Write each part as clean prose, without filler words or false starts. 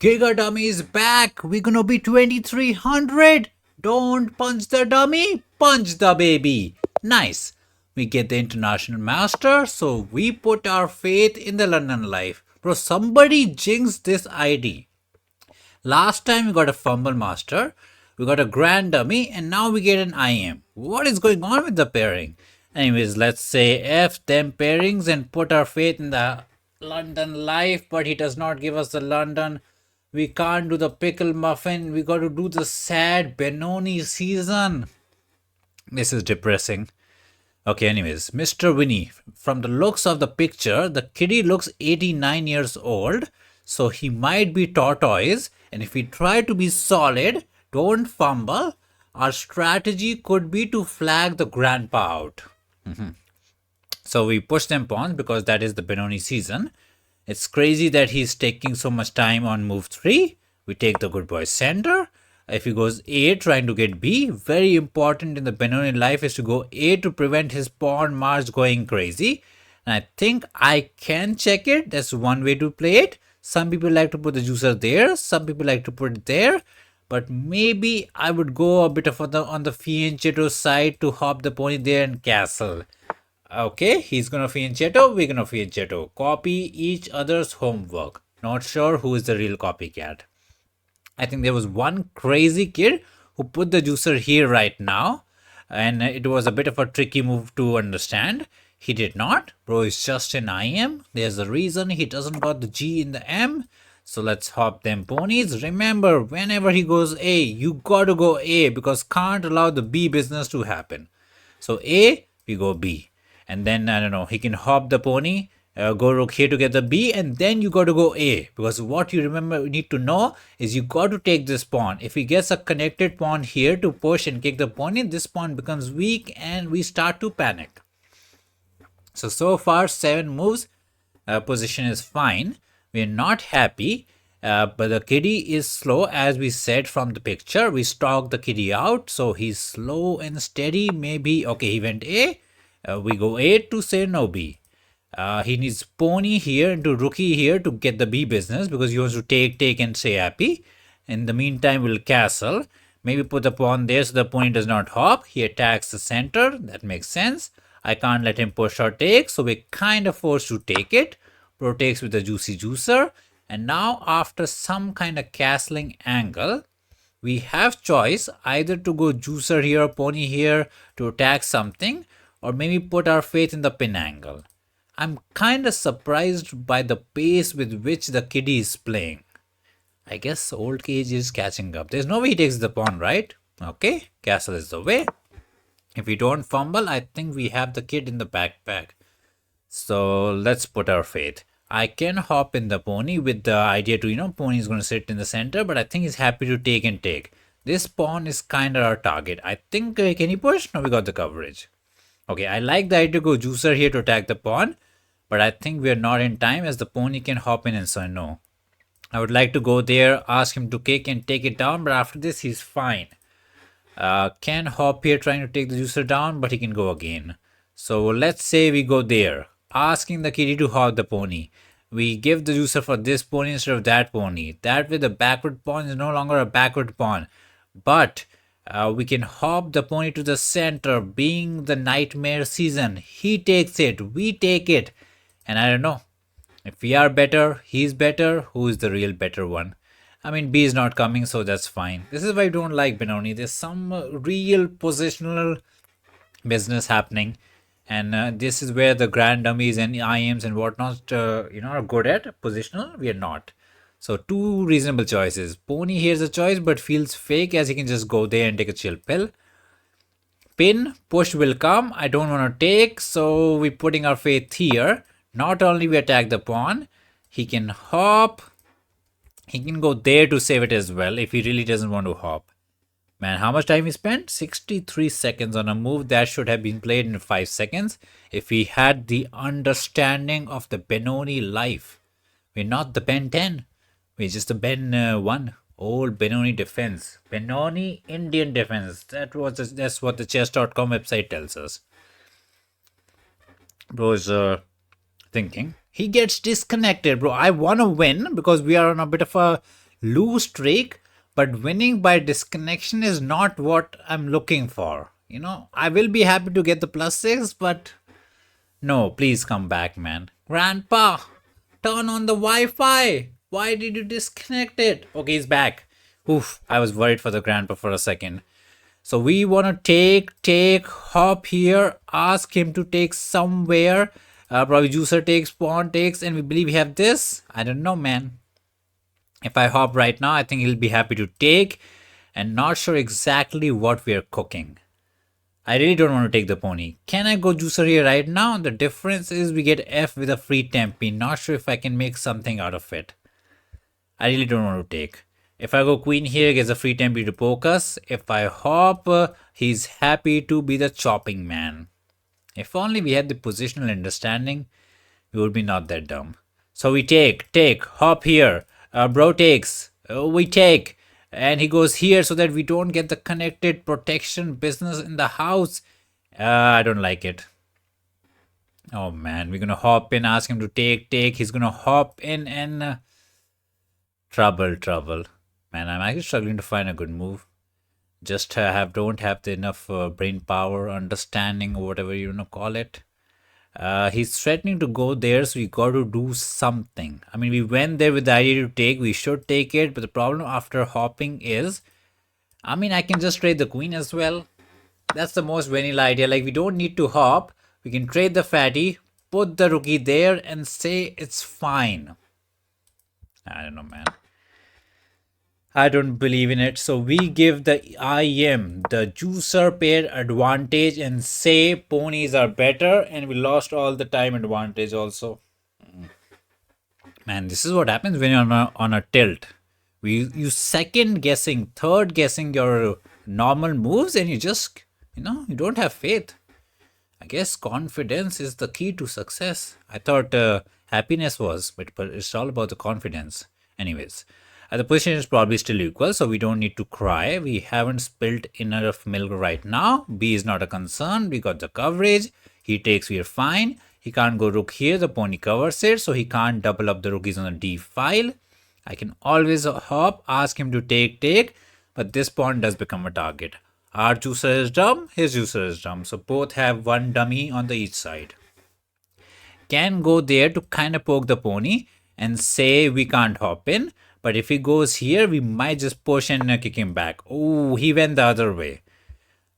Giga Dummy is back. We're gonna be 2300. Don't punch the dummy, punch the baby. Nice. We get the international master, so we put our faith in the London life. Bro, somebody jinxed this ID. Last time we got a fumble master, we got a grand dummy, and now we get an IM. What is going on with the pairing? Anyways, let's say F them pairings and put our faith in the London life, but he does not give us the London. We can't do the pickle muffin. We got to do the sad Benoni season. This is depressing. Okay, anyways, Mr. Winnie. From the looks of the picture, the kitty looks 89 years old, so he might be tortoise. And if we try to be solid, don't fumble, our strategy could be to flag the grandpa out. So we push them pawns because that is the Benoni season. It's crazy that he's taking so much time on move 3. We take the good boy center. If he goes A trying to get B, very important in the Benoni life is to go A to prevent his pawn march going crazy. And I think I can check it. That's one way to play it. Some people like to put the juicer there. Some people like to put it there. But maybe I would go a bit of on the fianchetto side to hop the pony there and castle. Okay, he's gonna fianchetto, we're gonna fianchetto. Copy each other's homework. Not sure who is the real copycat. I think there was one crazy kid who put the juicer here right now, and it was a bit of a tricky move to understand. He did not. Bro is just an IM. There's a reason he doesn't got the G in the M. So let's hop them ponies. Remember, whenever he goes A, you gotta go A because can't allow the B business to happen. So A, we go B. And then, I don't know, he can hop the pony, go rook here to get the B, and then you got to go A. Because what you need to know is you got to take this pawn. If he gets a connected pawn here to push and kick the pony, this pawn becomes weak and we start to panic. So far, 7 moves, position is fine. We're not happy. But the kitty is slow, as we said from the picture. We stalk the kitty out, so he's slow and steady. Maybe, okay, he went A. We go A to say no B. He needs pony here into rookie here to get the B business because he wants to take and say happy. In the meantime, we'll castle. Maybe put the pawn there so the pony does not hop. He attacks the center. That makes sense. I can't let him push or take, so we're kind of forced to take it. Pro takes with the juicy juicer. And now after some kind of castling angle, we have choice either to go juicer here or pony here to attack something, or maybe put our faith in the pin angle. I'm kind of surprised by the pace with which the kitty is playing. I guess old cage is catching up. There's no way he takes the pawn, right? Okay, castle is the way. If we don't fumble, I think we have the kid in the backpack. So let's put our faith. I can hop in the pony with the idea to, pony is going to sit in the center, but I think he's happy to take and take. This pawn is kind of our target. I think, can he push? No, we got the coverage. Okay, I like the idea to go juicer here to attack the pawn, but I think we are not in time as the pony can hop in and so no. I would like to go there, ask him to kick and take it down, but after this he's fine. Can hop here trying to take the juicer down, but he can go again. So let's say we go there, asking the kitty to hop the pony. We give the juicer for this pony instead of that pony. That way the backward pawn is no longer a backward pawn, but we can hop the pony to the center, being the nightmare season. He takes it, we take it. And I don't know, if we are better, he's better, who is the real better one? I mean, B is not coming, so that's fine. This is why I don't like Benoni. There's some real positional business happening. And this is where the grand dummies and IMs and whatnot, are good at. Positional, we are not. So 2 reasonable choices. Pony here's a choice but feels fake as he can just go there and take a chill pill. Pin, push will come. I don't want to take, so we're putting our faith here. Not only we attack the pawn, he can hop. He can go there to save it as well if he really doesn't want to hop. Man, how much time he spent? 63 seconds on a move that should have been played in 5 seconds if he had the understanding of the Benoni life. We're not the Ben 10. We're just the Ben 1. Old Benoni defense. Benoni Indian defense. That's what the chess.com website tells us. Bro's thinking. He gets disconnected, bro. I want to win because we are on a bit of a, lose streak, but winning by disconnection is not what I'm looking for. I will be happy to get the +6, but no, please come back, man. Grandpa, turn on the Wi-Fi. Why did you disconnect it? Okay, he's back. Oof, I was worried for the grandpa for a second. So we want to hop here, ask him to take somewhere. Probably juicer takes, pawn takes, and we believe we have this. I don't know, man. If I hop right now, I think he'll be happy to take, and not sure exactly what we are cooking. I really don't want to take the pony. Can I go juicer here right now? The difference is we get F with a free tempi. Not sure if I can make something out of it. I really don't want to take. If I go queen here, gets a free tempi to poke us. If I hop, he's happy to be the chopping man. If only we had the positional understanding, we would be not that dumb. So we take, hop here. Bro takes, we take. And he goes here so that we don't get the connected protection business in the house. I don't like it. Oh man, we're gonna hop in, ask him to take. He's gonna hop in and trouble. Man, I'm actually struggling to find a good move. Just don't have the enough brain power, understanding, or whatever you wanna call it. He's threatening to go there, so we got to do something. I mean, we went there with the idea to take. We should take it, but the problem after hopping is, I mean, I can just trade the queen as well. That's the most vanilla idea. Like, we don't need to hop. We can trade the fatty, put the rookie there, and say it's fine. I don't know, man. I don't believe in it. So we give the IM, the juicer pair advantage, and say ponies are better, and we lost all the time advantage also. Man, this is what happens when you're on a tilt. You second guessing, third guessing your normal moves, and you just, you don't have faith. I guess confidence is the key to success. I thought happiness was, but it's all about the confidence. Anyways, the position is probably still equal, so we don't need to cry. We haven't spilled enough milk right now. B is not a concern. We got the coverage. He takes, we are fine. He can't go rook here. The pony covers it, so he can't double up the rookies on the D file. I can always hop, ask him to take, but this pawn does become a target. Our juicer is dumb, his juicer is dumb. So both have one dummy on the each side. Can go there to kind of poke the pony and say we can't hop in. But if he goes here, we might just push and kick him back. Oh, he went the other way.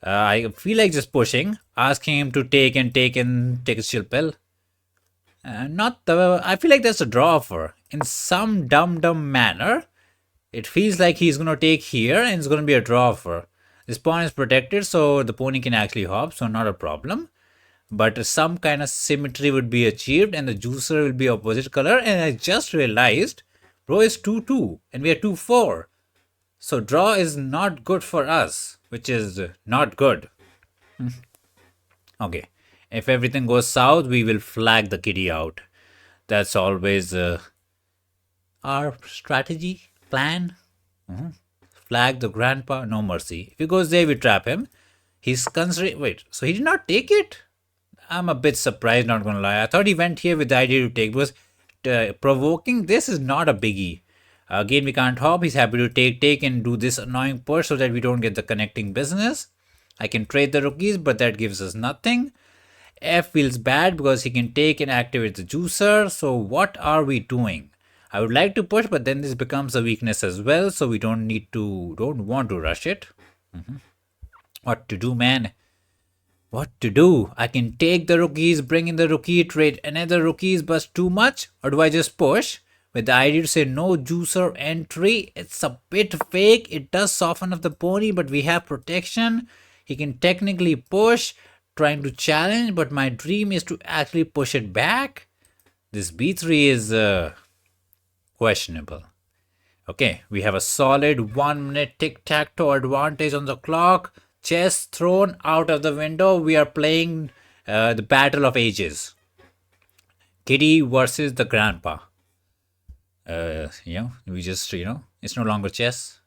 I feel like just pushing, asking him to take a chill pill. I feel like that's a draw offer. In some dumb manner, it feels like he's going to take here and it's going to be a draw offer. This pawn is protected, so the pony can actually hop, so not a problem. But some kind of symmetry would be achieved and the juicer will be opposite color. And I just realized bro is 2-2 and we are 2-4. So draw is not good for us, which is not good. Okay, if everything goes south, we will flag the kitty out. That's always our strategy, plan. Flag the grandpa, no mercy. If he goes there, we trap him. He's considering, wait, so he did not take it? I'm a bit surprised, not gonna lie. I thought he went here with the idea to take, because provoking this is not a biggie. Again, we can't hop. He's happy to take and do this annoying push so that we don't get the connecting business. I can trade the rookies, but that gives us nothing. F feels bad because he can take and activate the juicer. So what are we doing? I would like to push, but then this becomes a weakness as well. So we don't want to rush it. What to do, man? What to do? I can take the rookies, bring in the rookie, trade another rookies, but too much? Or do I just push? With the idea to say no juicer entry, it's a bit fake. It does soften up the pony, but we have protection. He can technically push, trying to challenge, but my dream is to actually push it back. This b3 is questionable. Okay, we have a solid 1 minute tic-tac-toe advantage on the clock. Chess thrown out of the window. We are playing the battle of ages. Kitty versus the grandpa. We just, it's no longer chess.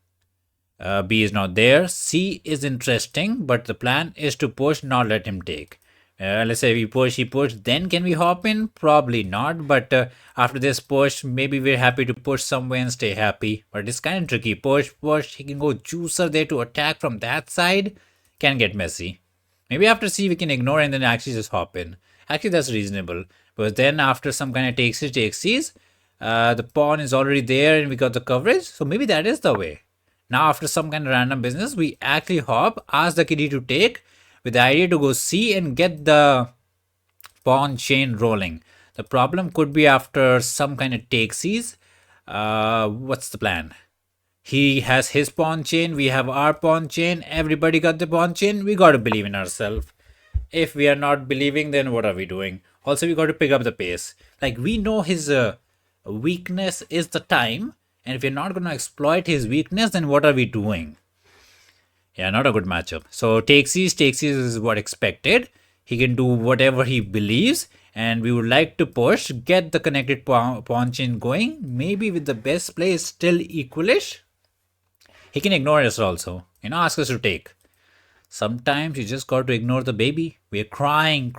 B is not there. C is interesting, but the plan is to push, not let him take. Let's say we push, he pushed, then can we hop in? Probably not. But after this push, maybe we're happy to push somewhere and stay happy. But it's kind of tricky. Push, push. He can go juicer there to attack from that side. Can get messy. Maybe after C we can ignore and then actually just hop in. Actually, that's reasonable. But then after some kind of takes C's, the pawn is already there and we got the coverage. So maybe that is the way. Now after some kind of random business, we actually hop, ask the kitty to take with the idea to go C and get the pawn chain rolling. The problem could be after some kind of take C's. What's the plan? He has his pawn chain, we have our pawn chain, everybody got the pawn chain. We got to believe in ourselves. If we are not believing, then what are we doing? Also, we got to pick up the pace. Like, we know his weakness is the time, and if we're not going to exploit his weakness, then what are we doing? Yeah, not a good matchup. So takesies is what expected. He can do whatever he believes, and we would like to push, get the connected pawn chain going. Maybe with the best play is still equalish. He can ignore us also, ask us to take. Sometimes you just got to ignore the baby. We're crying.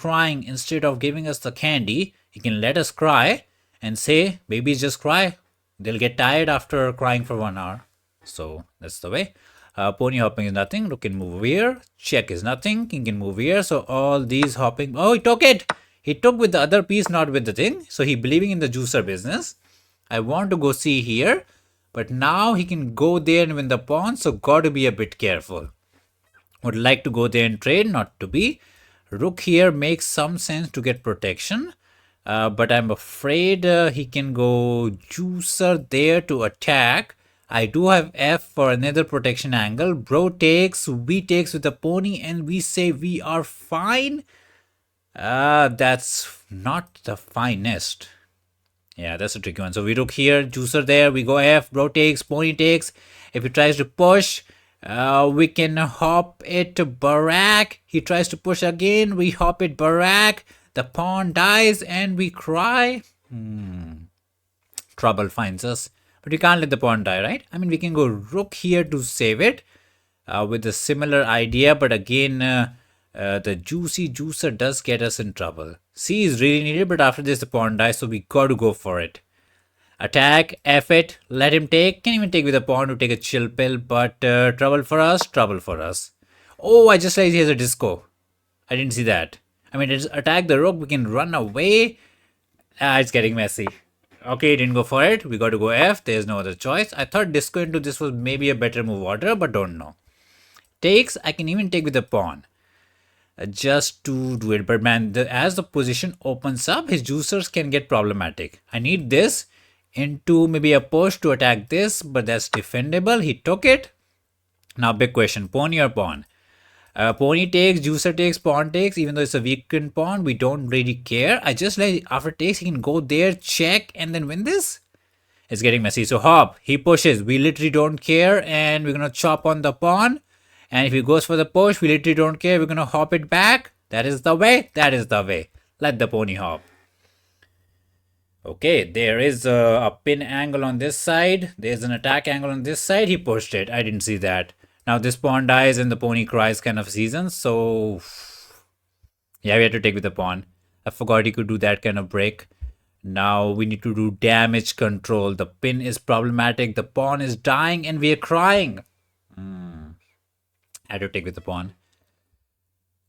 Instead of giving us the candy, he can let us cry and say, babies just cry. They'll get tired after crying for 1 hour. So that's the way. Pony hopping is nothing. Rook can move here. Check is nothing. King can move here. So all these hopping. Oh, he took it. He took with the other piece, not with the thing. So he believing in the juicer business. I want to go see here. But now he can go there and win the pawn. So got to be a bit careful. Would like to go there and trade, not to be. Rook here makes some sense to get protection. But I'm afraid he can go juicer there to attack. I do have F for another protection angle. Bro takes, we takes with the pony and we say we are fine. That's not the finest. Yeah, that's a tricky one. So we rook here, juicer there, we go F, bro takes, pony takes. If he tries to push, we can hop it to Barak. He tries to push again, we hop it Barak. The pawn dies and we cry. Trouble finds us. But we can't let the pawn die, right? I mean, we can go rook here to save it with a similar idea. But again, the juicy juicer does get us in trouble. C is really needed, but after this, the pawn dies. So we got to go for it. Attack, F it, let him take. Can even take with a pawn to take a chill pill. But trouble for us. Oh, I just realized he has a disco. I didn't see that. I mean, it's attack the rook. We can run away. It's getting messy. Okay, didn't go for it. We got to go F. There's no other choice. I thought disco into this was maybe a better move order, but don't know. Takes, I can even take with the pawn. Just to do it. But man, as the position opens up, his juicers can get problematic. I need this into maybe a push to attack this, but that's defendable. He took it. Now, big question. Pony or pawn? Pony takes, juicer takes, pawn takes. Even though it's a weakened pawn, we don't really care. I just like after takes, he can go there, check, and then win this. It's getting messy. So hop, he pushes. We literally don't care, and we're gonna chop on the pawn. And if he goes for the push, we literally don't care. We're gonna hop it back. That is the way. Let the pony hop. Okay, there is a pin angle on this side. There's an attack angle on this side. He pushed it. I didn't see that. Now this pawn dies and the pony cries kind of season. So yeah, we had to take with the pawn. I forgot he could do that kind of break. Now we need to do damage control. The pin is problematic. The pawn is dying and we are crying. I had to take with the pawn.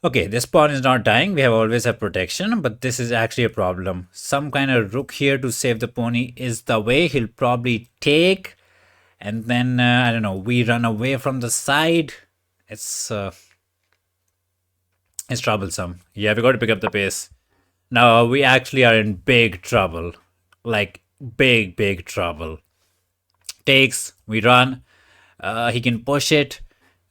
Okay, this pawn is not dying. We have always have protection, but this is actually a problem. Some kind of rook here to save the pony is the way. He'll probably take. And then, I don't know, we run away from the side. It's troublesome. Yeah, we got to pick up the pace. Now, we actually are in big trouble. Like, big trouble. Takes, we run. He can push it.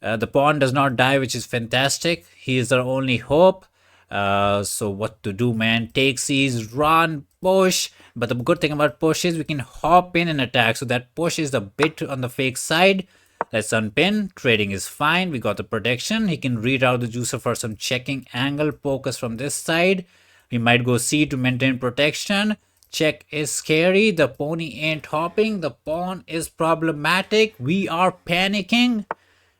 The pawn does not die, which is fantastic. He is our only hope. So what to do, man? Take C's, run, push. But the good thing about push is we can hop in and attack. So that push is a bit on the fake side. Let's unpin. Trading is fine. We got the protection. He can read out the juicer for some checking angle. Focus from this side. We might go C to maintain protection. Check is scary. The pony ain't hopping. The pawn is problematic. We are panicking.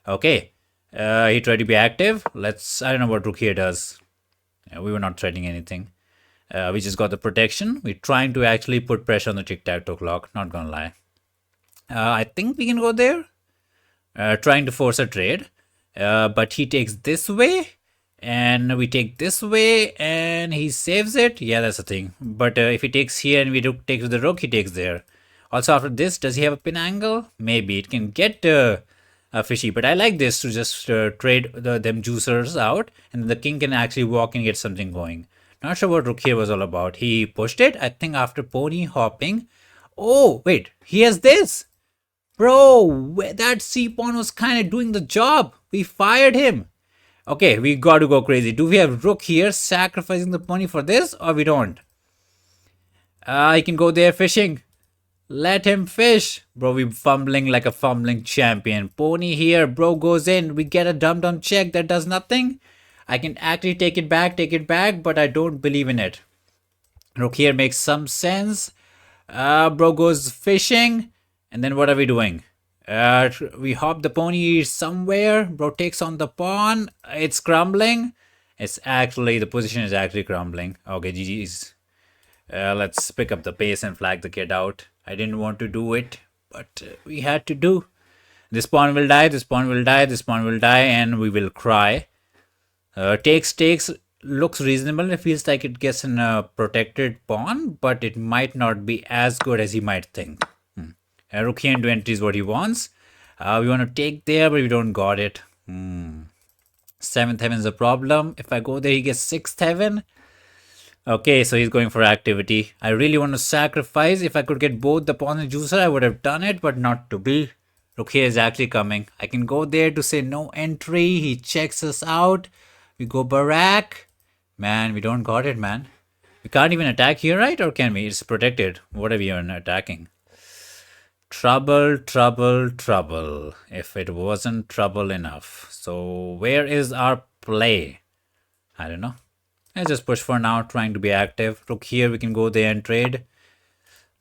Okay. He tried to be active. I don't know what rook here does. We were not threatening anything. We just got the protection. We're trying to actually put pressure on the tic-tac-toe clock. Not gonna lie. I think we can go there. Trying to force a trade. But he takes this way. And we take this way. And he saves it. Yeah, that's the thing. But if he takes here and we take to the rook, he takes there. Also, after this, does he have a pin angle? Maybe. It can get fishy. But I like this to just trade them juicers out. And the king can actually walk and get something going. Not sure what rook here was all about. He pushed it, I think, after pony hopping. Oh, wait. He has this. Bro, that c-pawn was kind of doing the job. We fired him. Okay, we got to go crazy. Do we have rook here sacrificing the pony for this, or we don't? He can go there fishing. Let him fish. Bro, we fumbling like a fumbling champion. Pony here. Bro goes in. We get a dum-dum check that does nothing. I can actually take it back, but I don't believe in it. Rook here makes some sense. Bro goes fishing. And then what are we doing? We hop the pony somewhere. Bro takes on the pawn. It's crumbling. The position is actually crumbling. Okay, GG's. Let's pick up the pace and flag the kid out. I didn't want to do it, but we had to do. This pawn will die, this pawn will die, this pawn will die, and we will cry. Takes looks reasonable. It feels like it gets in a protected pawn, but it might not be as good as he might think. Rook here into entry is what he wants. We want to take there, but we don't got it. 7th heaven is a problem. If I go there, he gets 6th heaven. Okay, so he's going for activity. I really want to sacrifice. If I could get both the pawn and juicer, I would have done it, but not to be. Rook here is actually coming. I can go there to say no entry. He checks us out. We go Barak. Man, we don't got it, man. We can't even attack here, right? Or can we? It's protected. What are we even attacking? Trouble, trouble, trouble. If it wasn't trouble enough. So where is our play? I don't know. Let's just push for now, trying to be active. Rook here, we can go there and trade.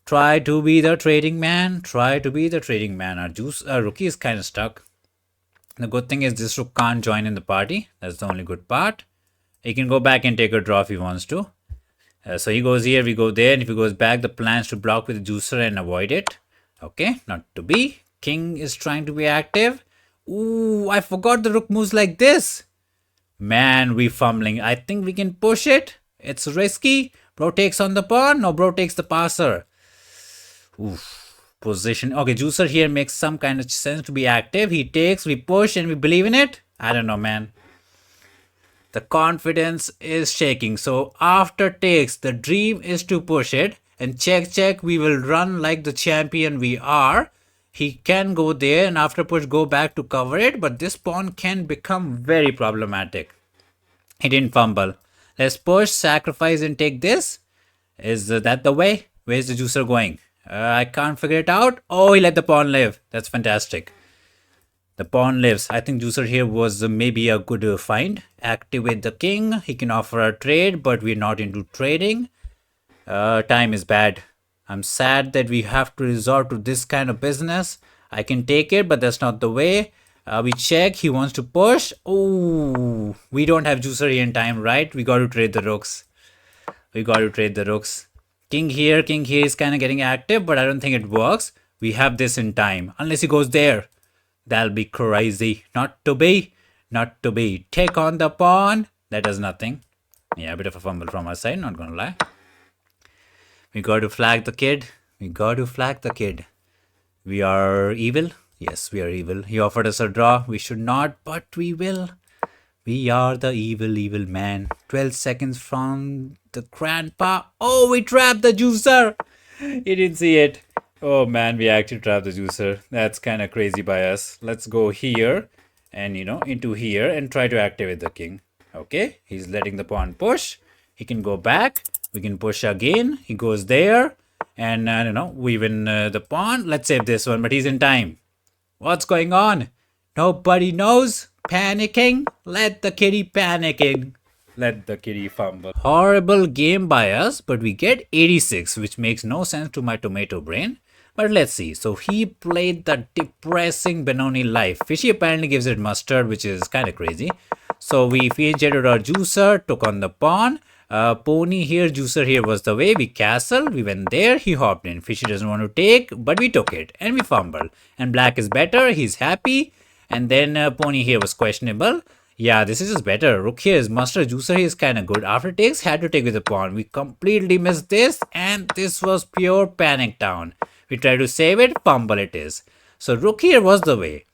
Try to be the trading man. Try to be the trading man. Our rookie is kind of stuck. The good thing is this rook can't join in the party. That's the only good part. He can go back and take a draw if he wants to. So he goes here, we go there. And if he goes back, the plan is to block with the juicer and avoid it. Okay, not to be. King is trying to be active. Ooh, I forgot the rook moves like this. Man, we fumbling. I think we can push it. It's risky. Bro takes on the pawn. No, bro takes the passer. Oof. Position. Okay, juicer here makes some kind of sense to be active. He takes, we push, and we believe in it. I don't know, man. The confidence is shaking. So after takes, the dream is to push it. And check, we will run like the champion we are. He can go there and after push go back to cover it. But this pawn can become very problematic. He didn't fumble. Let's push, sacrifice and take this. Is that the way? Where's the juicer going? I can't figure it out. Oh, he let the pawn live. That's fantastic. The pawn lives. I think juicer here was maybe a good find. Activate the king. He can offer a trade, but we're not into trading. Time is bad. I'm sad that we have to resort to this kind of business. I can take it, but that's not the way. We check. He wants to push. Oh, we don't have juicer here in time, right? We got to trade the rooks. King here is kind of getting active, but I don't think it works. We have this in time. Unless he goes there. That'll be crazy. Not to be. Take on the pawn. That does nothing. Yeah, a bit of a fumble from our side, not gonna lie. We got to flag the kid. We are evil. Yes, we are evil. He offered us a draw. We should not, but we will. We are the evil man. 12 seconds from the grandpa. Oh, we trapped the juicer. He didn't see it. Oh man, we actually trapped the juicer. That's kind of crazy by us. Let's go here and, into here and try to activate the king. Okay, he's letting the pawn push. He can go back. We can push again. He goes there. And, I don't know, we win the pawn. Let's save this one, but he's in time. What's going on? Nobody knows. Panicking. Let the kitty panicking. Let the kitty fumble. Horrible game by us, but we get 86, which makes no sense to my tomato brain. But let's see. So he played the depressing Benoni life. Fishy apparently gives it mustard, which is kind of crazy. So we initiated our juicer, took on the pawn. Pony here, juicer here was the way. We castled, we went there, he hopped in. Fishy doesn't want to take, but we took it and we fumbled. And black is better, he's happy. And then pony here was questionable. Yeah, this is just better. Rook here is master, juicer here is kind of good. After takes, had to take with the pawn. We completely missed this, and this was pure panic down. We tried to save it, fumble it is. So rook here was the way.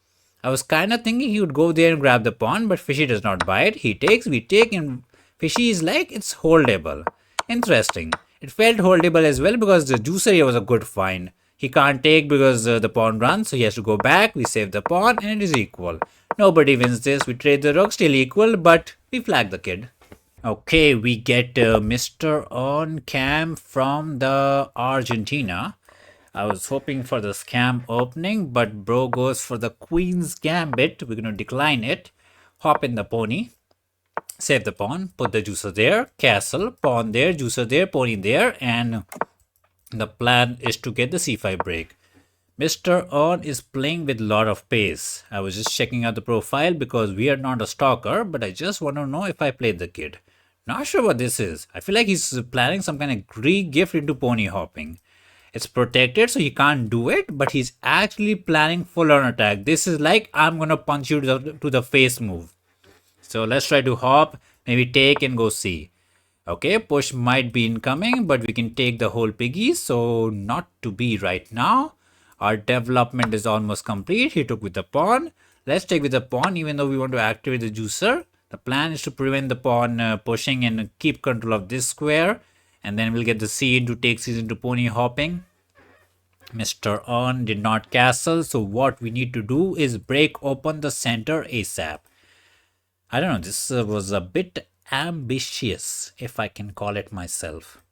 I was kind of thinking he would go there and grab the pawn, but Fishy does not buy it. He takes, we take, and Fishy is like, it's holdable. Interesting. It felt holdable as well because the juicer here was a good find. He can't take because the pawn runs, so he has to go back. We save the pawn, and it is equal. Nobody wins this. We trade the rook, still equal, but we flag the kid. Okay, we get Mr. on cam from the Argentina. I was hoping for the scam opening, but bro goes for the queen's gambit. We're going to decline it. Hop in the pony. Save the pawn. Put the juicer there. Castle. Pawn there. Juicer there. Pony there. And the plan is to get the c5 break. Mr. On is playing with a lot of pace. I was just checking out the profile because we are not a stalker, but I just want to know if I played the kid. Not sure what this is. I feel like he's planning some kind of Greek gift into pony hopping. It's protected, so he can't do it, but he's actually planning full-on attack. This is like, I'm gonna punch you to the face move. So let's try to hop, maybe take and go C. Okay, push might be incoming, but we can take the whole piggy, so not to be right now. Our development is almost complete. He took with the pawn. Let's take with the pawn, even though we want to activate the juicer. The plan is to prevent the pawn pushing and keep control of this square. And then we'll get the C into take C into pony hopping. Mr. On did not castle, so what we need to do is break open the center ASAP. I don't know, this was a bit ambitious, if I can call it myself.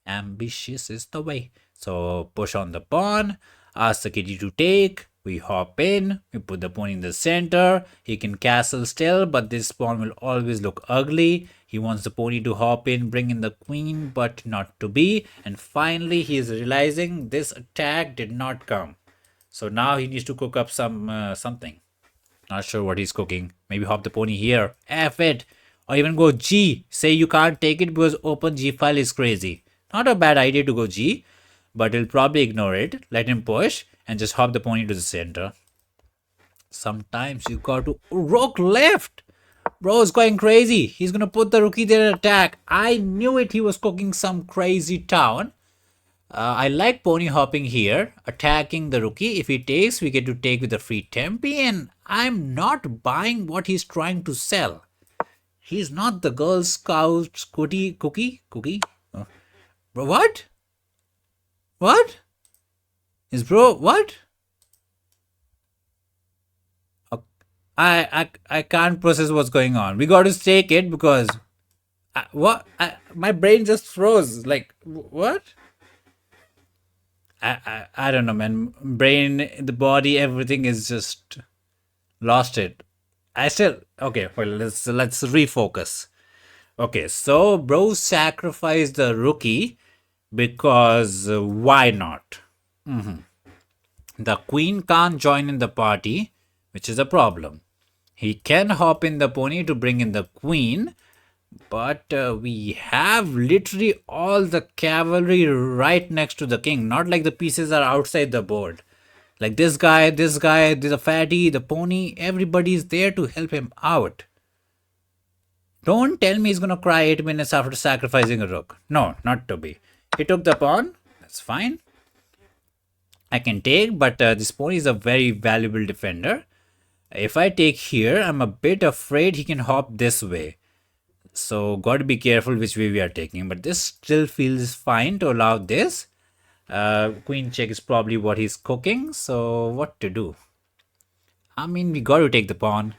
Ambitious is the way. So push on the pawn, ask the kitty to take, we hop in, we put the pawn in the center. He can castle still, but this pawn will always look ugly. He wants the pony to hop in, bring in the queen, but not to be. And finally, he is realizing this attack did not come. So now he needs to cook up something. Not sure what he's cooking. Maybe hop the pony here. F it. Or even go G. Say you can't take it because open G file is crazy. Not a bad idea to go G, but he'll probably ignore it. Let him push and just hop the pony to the center. Sometimes you got to rook left. Bro is going crazy. He's gonna put the rookie there and attack. I knew it. He was cooking some crazy town. I like pony hopping here, attacking the rookie. If he takes, we get to take with the free tempi, and I'm not buying what he's trying to sell. He's not the Girl Scout cookie. Bro, what? What? Is bro what? I can't process what's going on. We got to stake it because my brain just froze. Like what? I don't know, man. Brain, the body, everything is just lost it. I still okay. Well, let's refocus. Okay, so bro sacrificed the rookie because why not? The queen can't join in the party, which is a problem. He can hop in the pony to bring in the queen, but we have literally all the cavalry right next to the king. Not like the pieces are outside the board. Like this guy, there's a fatty, the pony, everybody's there to help him out. Don't tell me he's gonna cry 8 minutes after sacrificing a rook. No, not to be. He took the pawn. That's fine. I can take, but this pony is a very valuable defender. If I take here, I'm a bit afraid he can hop this way. So got to be careful which way we are taking. But this still feels fine to allow this. Queen check is probably what he's cooking. So what to do? I mean, we got to take the pawn.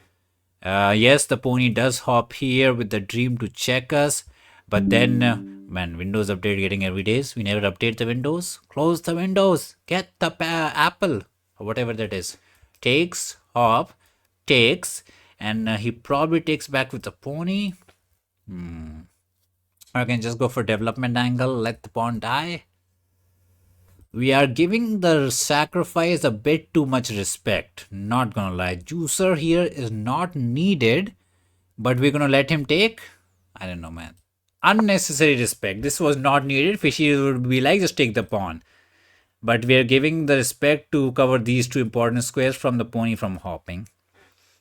Yes, the pony does hop here with the dream to check us. But then, man, Windows update getting every day. We never update the windows. Close the windows. Get the apple. Or whatever that is. Takes, hop, takes. And he probably takes back with the pony. I can just go for development angle. Let the pawn die. We are giving the sacrifice a bit too much respect. Not gonna lie. Juicer here is not needed. But we're gonna let him take. I don't know, man. Unnecessary respect. This was not needed. Fishy would be like, just take the pawn. But we are giving the respect to cover these two important squares from the pony from hopping.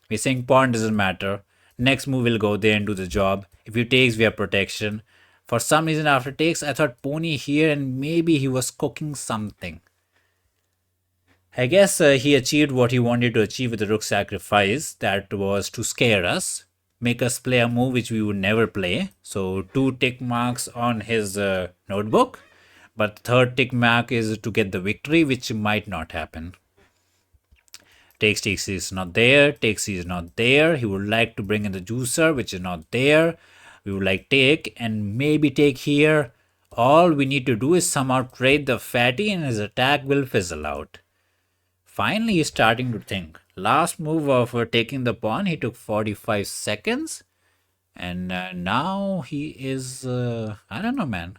We're saying pawn doesn't matter. Next move will go there and do the job. If he takes, we have protection. For some reason, after takes, I thought pony here and maybe he was cooking something. I guess he achieved what he wanted to achieve with the rook sacrifice. That was to scare us, make us play a move which we would never play. So two tick marks on his notebook. But the third tick mark is to get the victory, which might not happen. Takes is not there. Takes is not there. He would like to bring in the juicer, which is not there. We would like take and maybe take here. All we need to do is somehow trade the fatty and his attack will fizzle out. Finally, he's starting to think. Last move of taking the pawn, he took 45 seconds. And now he is, I don't know, man.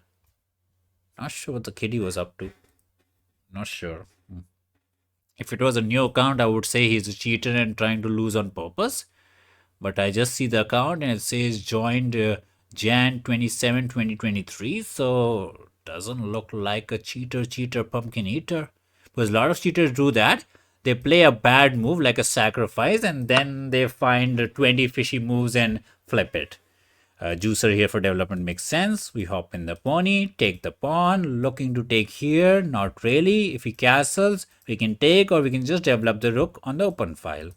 Not sure what the kitty was up to. Not sure. If it was a new account, I would say he's a cheater and trying to lose on purpose. But I just see the account and it says joined Jan 27, 2023. So doesn't look like a cheater pumpkin eater. Because a lot of cheaters do that. They play a bad move like a sacrifice and then they find 20 fishy moves and flip it. Juicer here for development makes sense. We hop in the pony, take the pawn, looking to take here. Not really. If he castles, we can take or we can just develop the rook on the open file.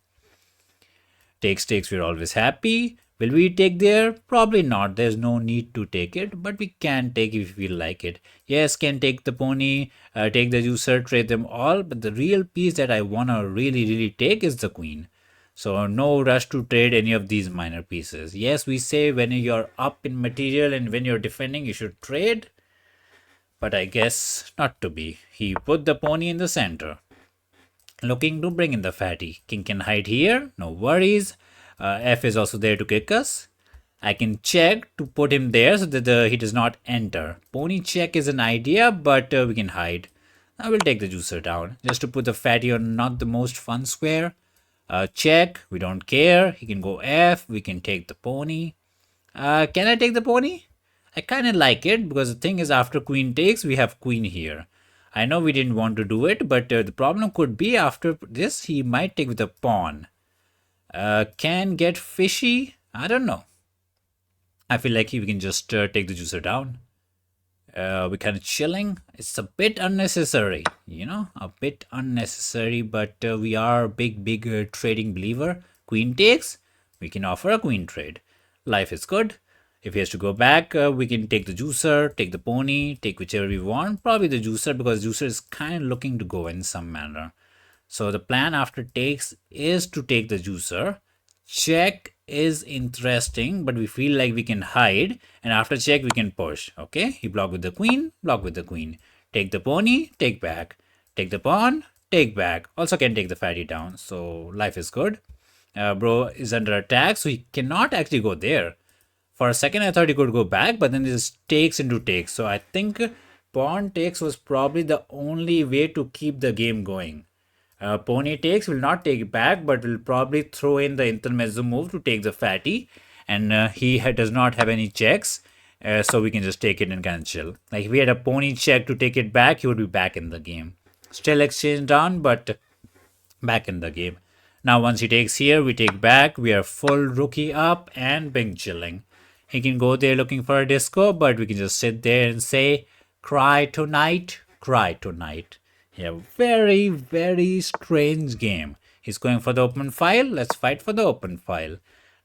Takes, we're always happy. Will we take there? Probably not. There's no need to take it, but we can take if we like it. Yes, can take the pony, take the juicer, trade them all, but the real piece that I want to really take is the queen. So no rush to trade any of these minor pieces. Yes, we say when you're up in material and when you're defending, you should trade. But I guess not to be. He put the pony in the center. Looking to bring in the fatty. King can hide here. No worries. F is also there to kick us. I can check to put him there so that he does not enter. Pony check is an idea, but we can hide. I will take the juicer down just to put the fatty on not the most fun square. Check. We don't care. He can go F. We can take the pony. Can I take the pony? I kind of like it because the thing is after queen takes, we have queen here. I know we didn't want to do it, but the problem could be after this, he might take with a pawn. Can get fishy? I don't know. I feel like we can just take the juicer down. We're kind of chilling. It's a bit unnecessary, a bit unnecessary, but we are big trading believer. Queen takes, we can offer a queen trade. Life is good. If he has to go back, we can take the juicer, take the pony, take whichever we want. Probably the juicer because juicer is kind of looking to go in some manner. So the plan after takes is to take the juicer. Check is interesting, but we feel like we can hide. And after check, we can push. Okay, he block with the queen, block with the queen. Take the pony, take back. Take the pawn, take back. Also can take the fatty down. So life is good. Bro is under attack, so he cannot actually go there. For a second, I thought he could go back, but then this takes into takes. So I think pawn takes was probably the only way to keep the game going. Pony takes will not take back, but will probably throw in the intermezzo move to take the fatty. And he does not have any checks, so we can just take it and kind of chill. Like if we had a pony check to take it back, he would be back in the game. Still exchange down, but back in the game. Now once he takes here, we take back. We are full rookie up and bing chilling. He can go there looking for a disco, but we can just sit there and say, cry tonight, cry tonight. Yeah, very strange game. He's going for the open file. Let's fight for the open file.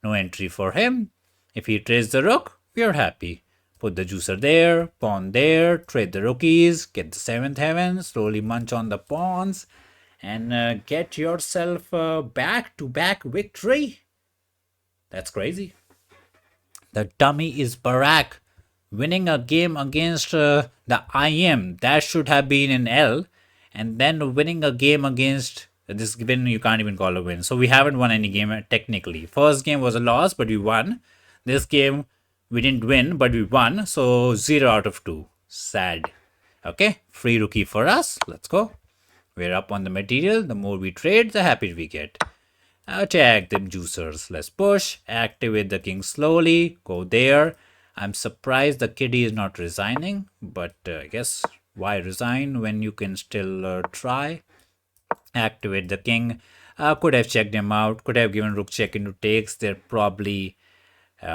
No entry for him. If he trades the rook, we are happy. Put the juicer there, pawn there, trade the rookies, get the 7th heaven, slowly munch on the pawns, and get yourself back-to-back victory. That's crazy. The dummy is Barack. Winning a game against the IM, that should have been an L. And then winning a game against this win, you can't even call a win. So we haven't won any game technically. First game was a loss, but we won. This game, we didn't win, but we won. So 0 out of 2. Sad. Okay, free rookie for us. Let's go. We're up on the material. The more we trade, the happier we get. Attack them juicers. Let's push. Activate the king slowly. Go there. I'm surprised the kitty is not resigning, but I guess why resign when you can still try? Activate the king. Could have checked him out. Could have given rook check into takes. There are probably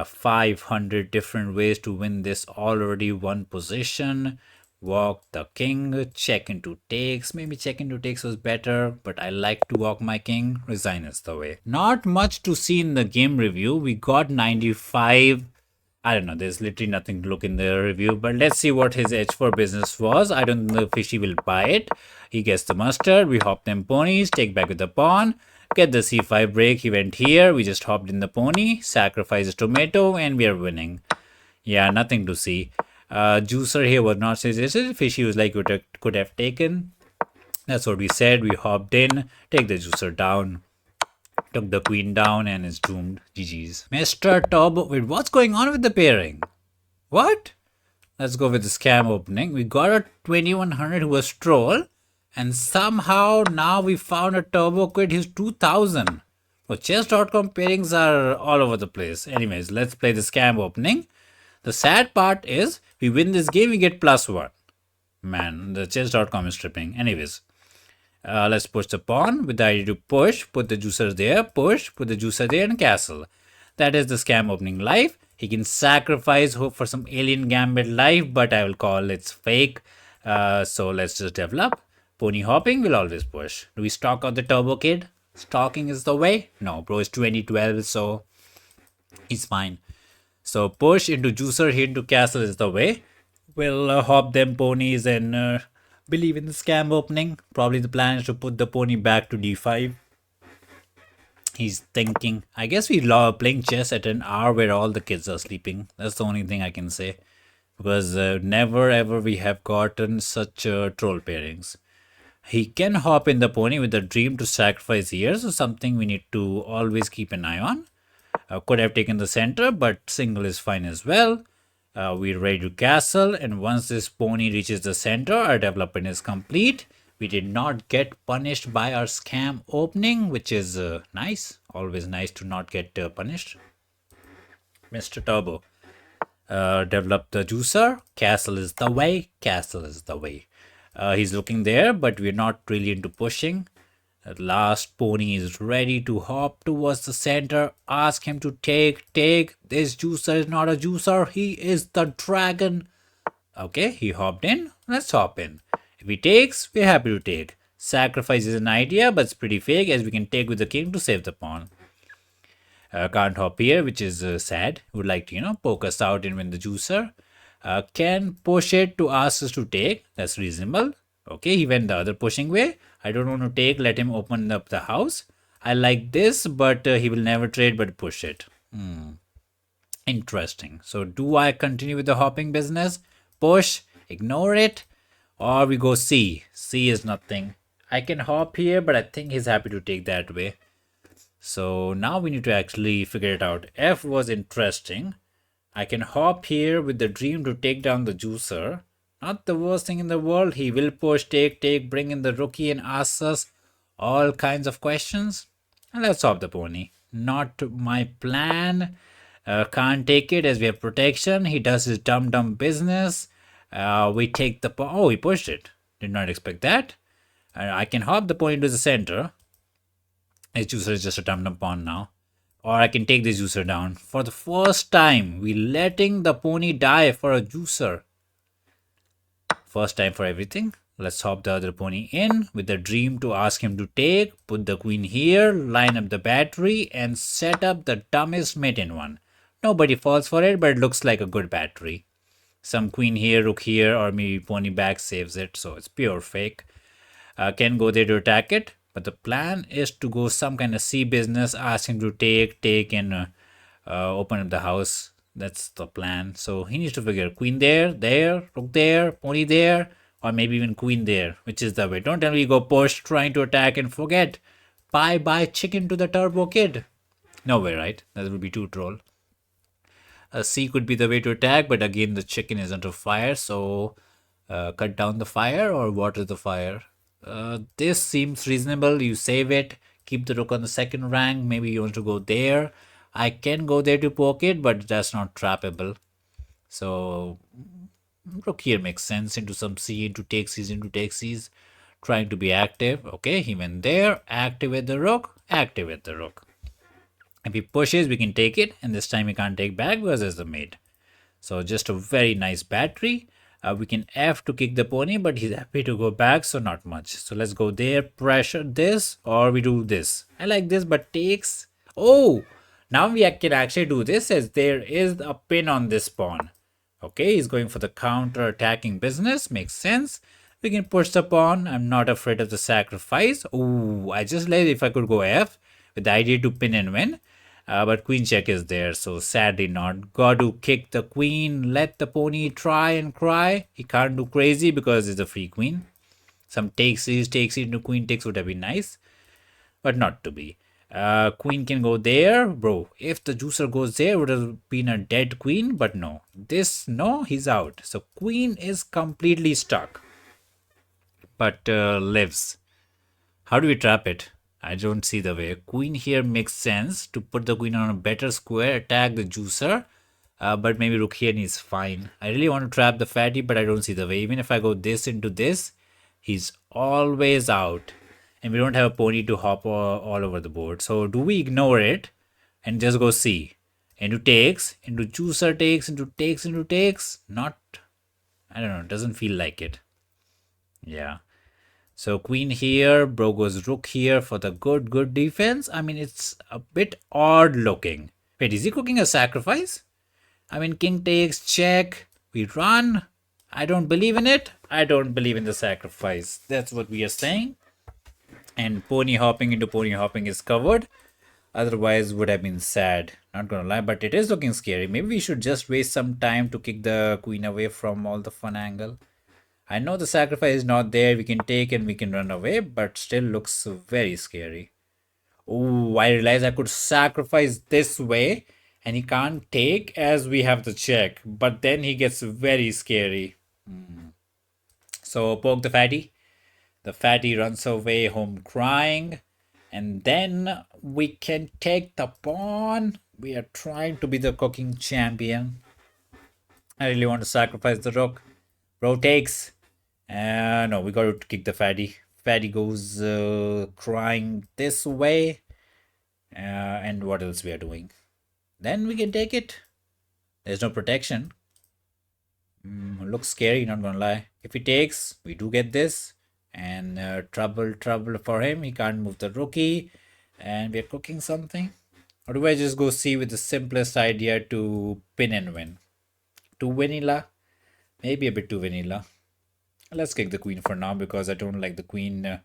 500 different ways to win this already one position. Walk the king, check into takes. Maybe check into takes was better, but I like to walk my king. Resign is the way. Not much to see in the game review. We got 95. I don't know, there's literally nothing to look in the review, but let's see what his edge for business was. I don't think the fishy will buy it. He gets the mustard, we hop them ponies, take back with the pawn, get the c5 break, he went here, we just hopped in the pony, sacrifices tomato, and we are winning. Yeah, nothing to see. Juicer here was not suggested, fishy was like could have taken. That's what we said, we hopped in, take the juicer down. Took the queen down and is doomed. GG's. Mr. Turbo. Wait, what's going on with the pairing? What? Let's go with the scam opening. We got a 2100 who was troll. And somehow now we found a turbo quid who's 2000. So chess.com pairings are all over the place. Anyways, let's play the scam opening. The sad part is we win this game, we get +1. Man, the chess.com is tripping. Anyways. Let's push the pawn with the idea to push, put the juicer there, push, put the juicer there, and castle. That is the scam opening life. He can sacrifice hope for some alien gambit life, but I will call it's fake. So let's just develop. Pony hopping will always push. Do we stock out the turbo kid? Stalking is the way? No, bro is 2012, so he's fine. So push into juicer, hit into castle is the way. We'll hop them ponies and believe in the scam opening. Probably the plan is to put the pony back to d5. He's thinking. I guess we love playing chess at an hour where all the kids are sleeping. That's the only thing I can say. Because never ever we have gotten such troll pairings. He can hop in the pony with a dream to sacrifice here. So something we need to always keep an eye on. Could have taken the center, but single is fine as well. We're ready to castle, and once this pony reaches the center, our development is complete. We did not get punished by our scam opening, which is nice. Always nice to not get punished. Mr. Turbo. Develop the juicer. Castle is the way. Castle is the way. He's looking there, but we're not really into pushing. The last pony is ready to hop towards the center. Ask him to take. This juicer is not a juicer. He is the dragon. Okay, he hopped in. Let's hop in. If he takes, we're happy to take. Sacrifice is an idea, but it's pretty fake as we can take with the king to save the pawn. Can't hop here, which is sad. Would like to, poke us out and win the juicer. Can push it to ask us to take. That's reasonable. Okay, he went the other pushing way. I don't want to take, let him open up the house. I like this, but he will never trade but push it. Interesting. So do I continue with the hopping business? Push, ignore it, or we go C. C is nothing. I can hop here, but I think he's happy to take that way. So now we need to actually figure it out. F was interesting. I can hop here with the dream to take down the juicer. Not the worst thing in the world. He will push, take, bring in the rookie and ask us all kinds of questions. And let's hop the pony. Not my plan. Can't take it as we have protection. He does his dumb business. We take the pawn. Oh, he pushed it. Did not expect that. I can hop the pony to the center. His juicer is just a dumb pawn now. Or I can take this juicer down. For the first time, we letting the pony die for a juicer. First time for everything. Let's hop the other pony in with the dream to ask him to take. Put the queen here, line up the battery, and set up the dumbest mate in one. Nobody falls for it, but it looks like a good battery. Some queen here, rook here, or maybe pony back saves it. So it's pure fake. Can go there to attack it. But the plan is to go some kind of C business, ask him to take and open up the house. That's the plan. So he needs to figure queen there, rook there, pony there, or maybe even queen there, which is the way. Don't tell me you go push, trying to attack and forget. Bye chicken to the turbo kid. No way, right? That would be too troll. A C could be the way to attack, but again the chicken is under fire, so cut down the fire or water the fire. This seems reasonable. You save it, keep the rook on the second rank. Maybe he wants to go there. I can go there to poke it, but that's not trappable. So rook here makes sense, into some c, into takes c's, into takes c's, trying to be active. Okay, he went there, activate the rook, activate the rook. If he pushes, we can take it, and this time we can't take back because there's the mate. So just a very nice battery. We can F to kick the pony, but he's happy to go back, so not much. So let's go there, pressure this, or we do this. I like this, but takes. Oh, now we can actually do this as there is a pin on this pawn. Okay, he's going for the counter attacking business. Makes sense. We can push the pawn. I'm not afraid of the sacrifice. Oh, I just like if I could go F with the idea to pin and win. But queen check is there, so sadly not. Got to kick the queen, let the pony try and cry. He can't do crazy because it's a free queen. Some takes into queen takes would have been nice, but not to be. Queen can go there, bro. If the juicer goes there, would have been a dead queen, but no. This, no, he's out. So queen is completely stuck, but lives. How do we trap it? I don't see the way. Queen here makes sense to put the queen on a better square, attack the juicer. But maybe rook here is fine. I really want to trap the fatty, but I don't see the way. Even if I go this into this, he's always out. And we don't have a pony to hop all over the board. So do we ignore it and just go C? Into takes, into juicer takes, into takes, into takes. Not, I don't know, doesn't feel like it. Yeah. So queen here, bro goes rook here for the good defense. I mean, it's a bit odd looking. Wait, is he cooking a sacrifice? I mean, king takes, check, we run. I don't believe in it. I don't believe in the sacrifice. That's what we are saying. And pony hopping into pony hopping is covered. Otherwise would have been sad. Not gonna lie, but it is looking scary. Maybe we should just waste some time to kick the queen away from all the fun angle. I know the sacrifice is not there. We can take and we can run away, but still looks very scary. Oh, I realized I could sacrifice this way and he can't take as we have the check. But then he gets very scary. So poke the fatty. The fatty runs away home crying. And then we can take the pawn. We are trying to be the cooking champion. I really want to sacrifice the rook. Bro takes. No, we got to kick the fatty. Fatty goes crying this way. And what else we are doing? Then we can take it. There's no protection. Looks scary, not gonna lie. If he takes, we do get this. And trouble for him. He can't move the rookie. And we're cooking something. Or do I just go C with the simplest idea to pin and win? Too vanilla? Maybe a bit too vanilla. Let's kick the queen for now because I don't like the queen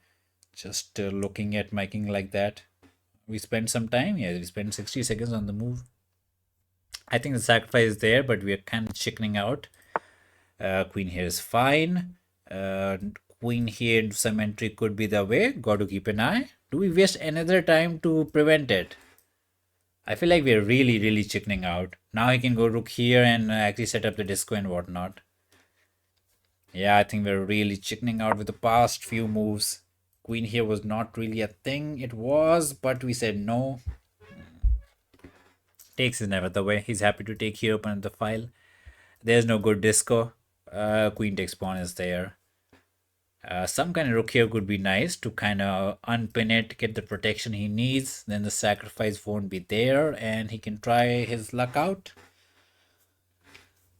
just looking at my king like that. We spent some time. Yeah, we spent 60 seconds on the move. I think the sacrifice is there, but we are kind of chickening out. Queen here is fine. Queen here into some entry could be the way. Got to keep an eye. Do we waste another time to prevent it? I feel like we're really chickening out. Now he can go rook here and actually set up the disco and whatnot. Yeah, I think we're really chickening out with the past few moves. Queen here was not really a thing. It was, but we said no. Takes is never the way. He's happy to take here, open the file. There's no good disco. Queen takes pawn is there. Some kind of rook here could be nice to kind of unpin it, get the protection he needs. Then the sacrifice won't be there and he can try his luck out.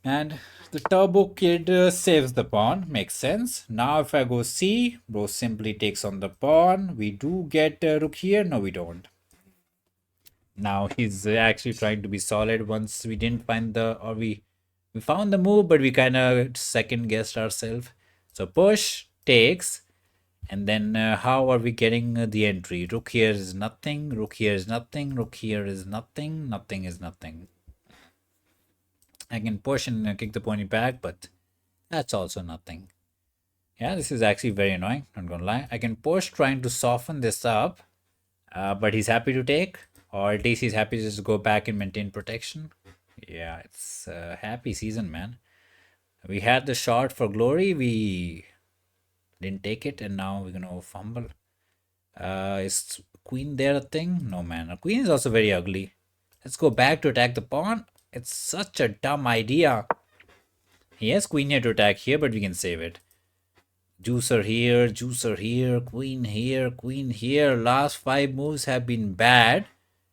And the turbo kid saves the pawn. Makes sense. Now if I go C, bro simply takes on the pawn. We do get rook here. No, we don't. Now he's actually trying to be solid. Once we didn't find the, or we found the move, but we kind of second guessed ourselves. So push, takes, and then how are we getting the entry? Rook here is nothing. Rook here is nothing. Rook here is nothing. Nothing is nothing. I can push and kick the pony back, but that's also nothing. Yeah, this is actually very annoying, not gonna lie. I can push trying to soften this up, but he's happy to take, or at least he's happy to just go back and maintain protection. Yeah, it's a happy season, man. We had the shot for glory, we didn't take it, and now we're gonna fumble. His queen there a thing? No, man. A queen is also very ugly. Let's go back to attack the pawn. It's such a dumb idea. He has queen here to attack here, but we can save it. Juicer here, queen here, queen here. Last 5 moves have been bad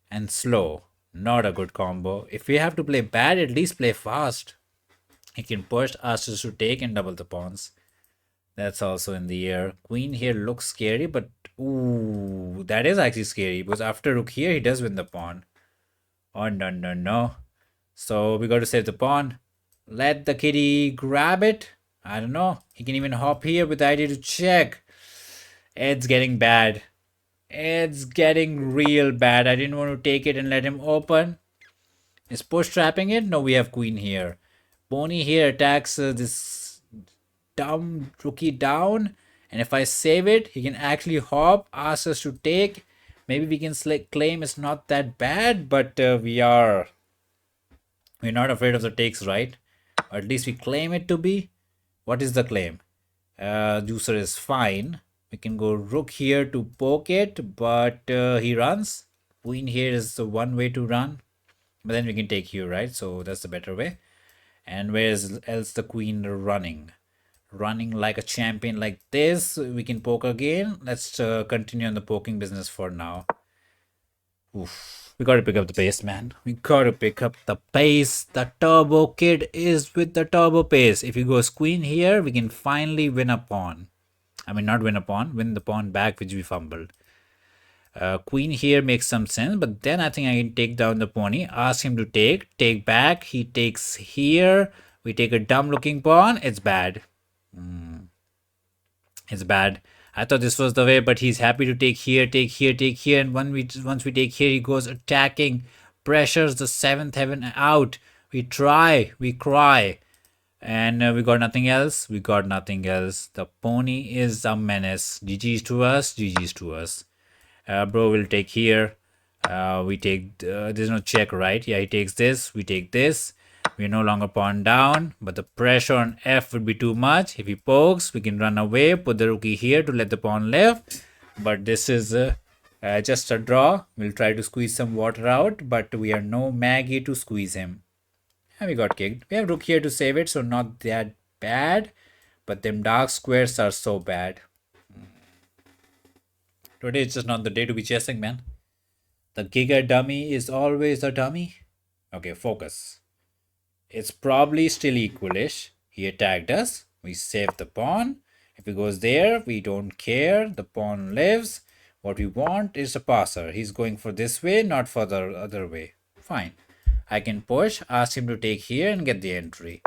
and slow. Not a good combo. If we have to play bad, at least play fast. He can push, ask us to take and double the pawns. That's also in the air. Queen here looks scary, but ooh, that is actually scary because after rook here, he does win the pawn. Oh, no, no, no. So we got to save the pawn. Let the kitty grab it. I don't know. He can even hop here with the idea to check. It's getting bad. It's getting real bad. I didn't want to take it and let him open. Is push trapping it? No, we have queen here. Pony here attacks this dumb rookie down. And if I save it, he can actually hop, ask us to take. Maybe we can claim it's not that bad, but we're not afraid of the takes, right? Or at least we claim it to be. What is the claim? Juicer is fine. We can go rook here to poke it, but he runs. Queen here is the one way to run. But then we can take here, right? So that's the better way. And where is else the queen running? Running like a champion like this. We can poke again. Let's continue on the poking business for now. Oof. We gotta pick up the pace, man. We gotta pick up the pace. The turbo kid is with the turbo pace. If he goes queen here, we can finally win a pawn. I mean, not win a pawn, win the pawn back which we fumbled. Queen here makes some sense, but then I think I can take down the pony, ask him to take back. He takes here. We take a dumb looking pawn. It's bad. It's bad. I thought this was the way, but he's happy to take here, take here, take here. And once we take here, he goes attacking, pressures the seventh heaven out. We try, we cry. And we got nothing else. We got nothing else. The pony is a menace. GG's to us, GG's to us. Bro will take here. We take, there's no check, right? Yeah, he takes this, we take this. We're no longer pawn down, but the pressure on F would be too much. If he pokes, we can run away, put the rookie here to let the pawn live. But this is just a draw. We'll try to squeeze some water out, but we are no Maggie to squeeze him. And we got kicked. We have rook here to save it, so not that bad. But them dark squares are so bad. Today is just not the day to be chessing, man. The Giga dummy is always a dummy. Okay, focus. It's probably still equalish. He attacked us. We saved the pawn. If he goes there, we don't care. The pawn lives. What we want is a passer. He's going for this way, not for the other way. Fine. I can push, ask him to take here and get the entry.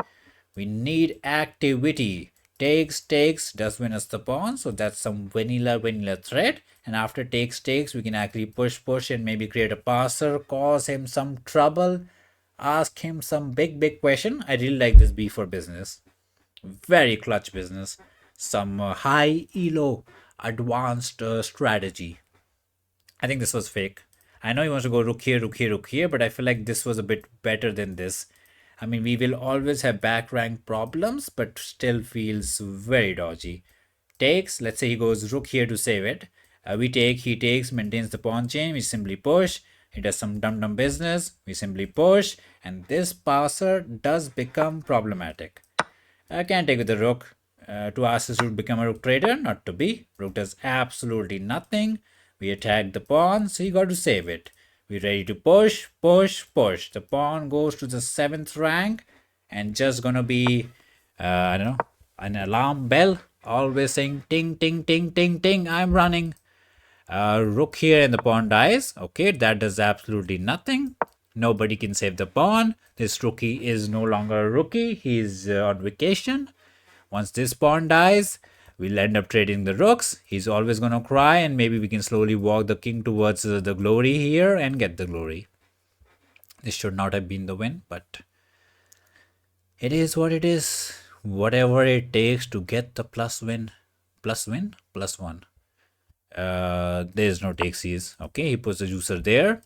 We need activity. Takes, does win us the pawn. So that's some vanilla threat. And after takes, we can actually push and maybe create a passer, cause him some trouble. Ask him some big question. I really like this B for business. Very clutch business. Some high elo advanced strategy. I think this was fake. I know he wants to go rook here, but I feel like this was a bit better than this. I mean, we will always have back rank problems, but still feels very dodgy. Takes, let's say he goes rook here to save it. We take, he takes, maintains the pawn chain, we simply push. He does some dumb business, we simply push, and this passer does become problematic. I can't take with the rook. To ask his rook become a rook trader, not to be. Rook does absolutely nothing. We attack the pawn, so you got to save it. We're ready to push. The pawn goes to the 7th rank, and just gonna be, I don't know, an alarm bell, always saying ting, ting, ting, ting, ting, I'm running. Rook here and the pawn dies. Okay, that does absolutely nothing. Nobody can save the pawn. This rookie is no longer a rookie. He's on vacation. Once this pawn dies, we'll end up trading the rooks. He's always going to cry, and maybe we can slowly walk the king towards the glory here and get the glory. This should not have been the win, but it is what it is. Whatever it takes to get the plus win. Plus one. There's no takesies. Okay, he puts the juicer there,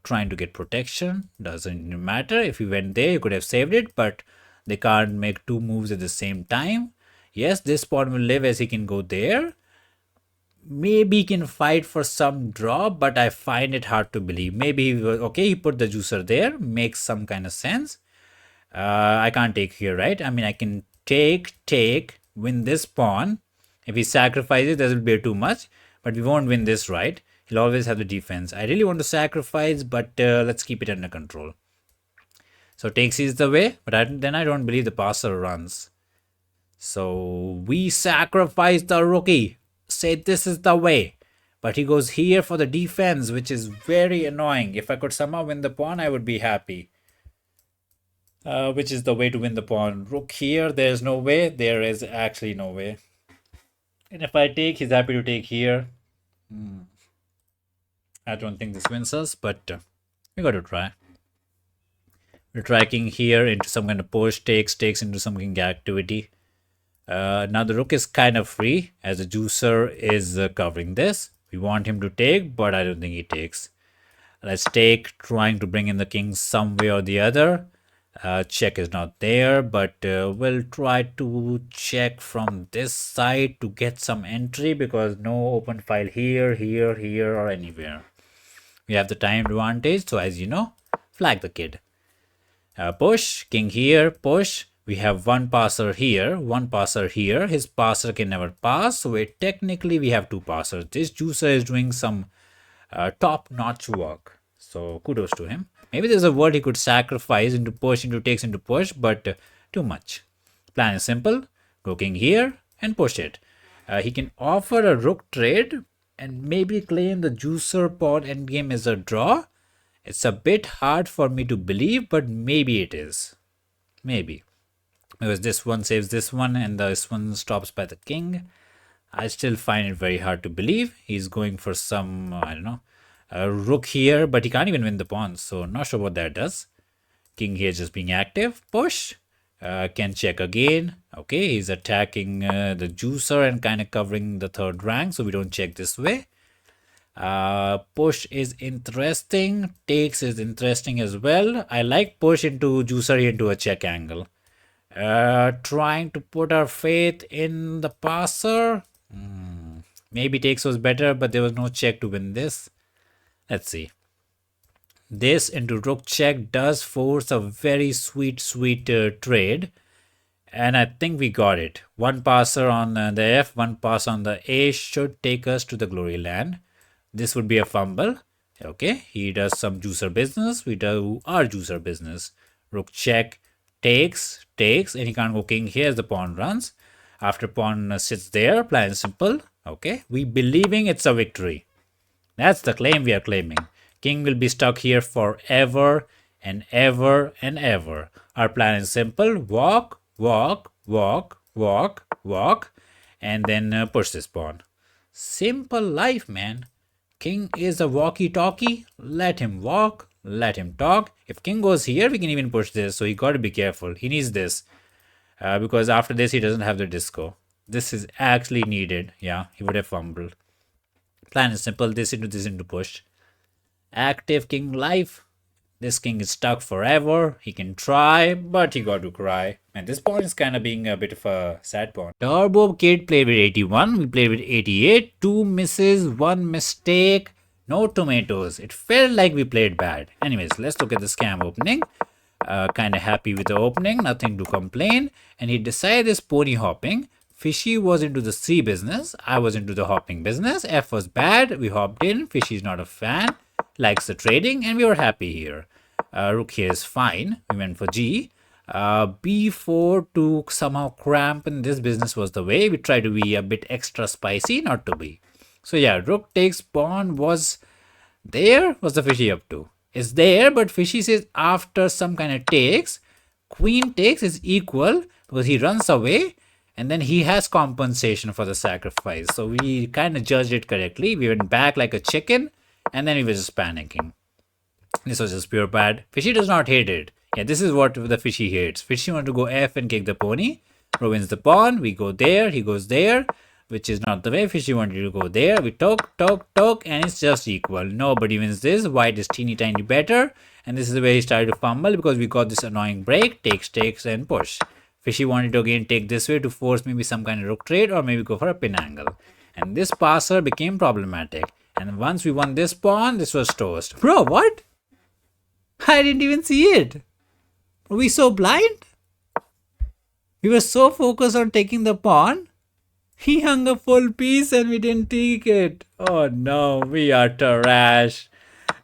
trying to get protection. Doesn't matter. If he went there, you could have saved it, but they can't make 2 moves at the same time. Yes, this pawn will live as he can go there. maybe he can fight for some draw, but I find it hard to believe. Maybe okay, he put the juicer there, makes some kind of sense. I can't take here, right? I mean, I can take, win this pawn. If he sacrifices, that will be too much, but we won't win this, right? He'll always have the defense. I really want to sacrifice, but let's keep it under control. So takes is the way, but then I don't believe the passer runs. So we sacrifice the rookie. Say this is the way. But he goes here for the defense, which is very annoying. If I could somehow win the pawn, I would be happy. Which is the way to win the pawn. Rook here, there's no way. There is actually no way. And if I take, he's happy to take here. I don't think this wins us, but we got to try. We're tracking here into some kind of push, takes into some king activity. Now the rook is kind of free as the juicer is covering this. We want him to take, but I don't think he takes. Let's take, trying to bring in the king some way or the other. Check is not there, but we'll try to check from this side to get some entry because no open file here, here, or anywhere. We have the time advantage, so as you know, flag the kid. Push, king here, push. We have one passer here, one passer here. His passer can never pass, so technically we have two passers. This juicer is doing some top-notch work, so kudos to him. Maybe there's a word he could sacrifice into push, into takes, into push, but too much. Plan is simple. Go king here and push it. He can offer a rook trade and maybe claim the juicer pawn endgame as a draw. It's a bit hard for me to believe, but maybe it is. Maybe. Because this one saves this one and this one stops by the king. I still find it very hard to believe. He's going for some, I don't know, a rook here, but he can't even win the pawn, so not sure what that does. King here just being active. Push. Can check again. Okay, he's attacking the juicer and kind of covering the third rank, so we don't check this way. Push is interesting. Takes is interesting as well. I like push into juicer into a check angle. Trying to put our faith in the passer. Maybe takes was better, but there was no check to win this. Let's see. This into rook check does force a very sweet trade. And I think we got it. One passer on the F, one pass on the A should take us to the glory land. This would be a fumble. Okay, he does some juicer business. We do our juicer business. Rook check, takes, and he can't go king here as the pawn runs. After pawn sits there, plan simple. Okay, we believing it's a victory. That's the claim we are claiming. King will be stuck here forever and ever and ever. Our plan is simple. Walk, and then push this pawn. Simple life, man. King is a walkie-talkie. Let him walk, let him talk. If king goes here, we can even push this. So he got to be careful. He needs this. Because after this, he doesn't have the disco. This is actually needed. Yeah, he would have fumbled. Plan is simple. This into push. Active king life. This king is stuck forever. He can try, but he got to cry. And this pawn is kind of being a bit of a sad pawn. Turbo Kid played with 81. We played with 88. 2 misses, 1 mistake. No tomatoes. It felt like we played bad. Anyways, let's look at the scam opening. Kind of happy with the opening. Nothing to complain. And he decided this pony hopping. Fishy was into the C business. I was into the hopping business. F was bad. We hopped in. Fishy's not a fan. Likes the trading. And we were happy here. Rook here is fine. We went for G. B4 to somehow cramp in this business was the way. We tried to be a bit extra spicy, not to be. So yeah, rook takes pawn was there. What's the Fishy up to? It's there, but Fishy says after some kind of takes, queen takes is equal because he runs away and then he has compensation for the sacrifice. So we kind of judged it correctly. We went back like a chicken and then we were just panicking. This was just pure bad. Fishy does not hate it. Yeah, this is what the Fishy hates. Fishy wants to go F and kick the pony. Rook wins the pawn. We go there. He goes there, which is not the way. Fishy wanted to go there. We talk, and it's just equal. Nobody wins this. White is teeny tiny better. And this is the way he started to fumble because we got this annoying break. Takes, and push. Fishy wanted to again take this way to force maybe some kind of rook trade or maybe go for a pin angle. And this passer became problematic. And once we won this pawn, this was toast. Bro, what? I didn't even see it. Were we so blind? We were so focused on taking the pawn. He hung a full piece and we didn't take it. Oh no, we are trash.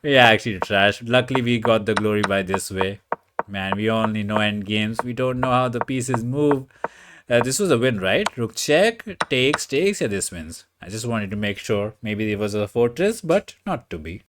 We are actually trash. Luckily, we got the glory by this way. Man, we only know end games. We don't know how the pieces move. This was a win, right? Rook check, takes, yeah, this wins. I just wanted to make sure. Maybe it was a fortress, but not to be.